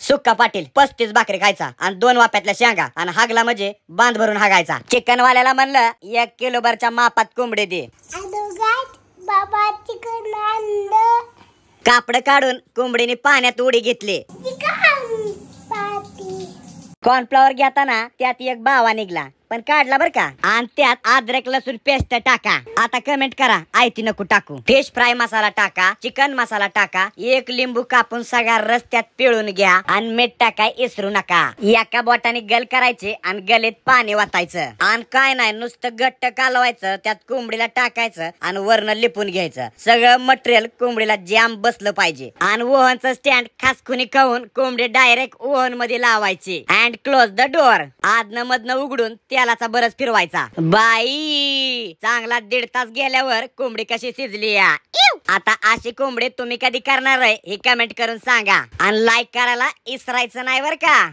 सुक्का पाटील 35 भाकरी खायचा आणि 2 वाफ्यातल्या शेंगा आणि हागला म्हणजे बांध भरून हागायचा. चिकन वाल्याला म्हणलं 1 किलो भरच्या मापात कोंबडी दे. बाबा चिकन आणलं. कापड काढून कोंबडीने पाण्यात उडी घेतली. कॉर्नफ्लॉवर घेताना त्यात एक बावा निघला पण काढला बर का. आणि त्यात अद्रक लसूण पेस्ट टाका. आता कमेंट करा आयती नको टाकू. फिश फ्राय मसाला टाका, चिकन मसाला टाका, 1 लिंबू कापून सगळा रस त्यात पिळून घ्या आणि मीठ टाकाय इसरू नका. एका बोटाने गल करायचे आणि गलेत पाणी वाटायचं आणि काय नाही नुसतं घट्ट कालवायचं. त्यात कोंबडीला टाकायचं आणि वरनं लिपून घ्यायचं. सगळं मटेरियल कोंबडीला जाम बसलं पाहिजे. आणि ओव्हनचं स्टँड खासखुनी खाऊन कोंबडी डायरेक्ट ओव्हन मध्ये लावायची अँड क्लोज द डोअर. आदन मधनं उघडून त्यालाचा बरच फिरवायचा. बाई चांगला 1.5 तास गेल्यावर कोंबडी कशी शिजली या. आता अशी कोंबडी तुम्ही कधी करणार आहे हे कमेंट करून सांगा आणि लाईक करायला इसरायचं नाही बर का.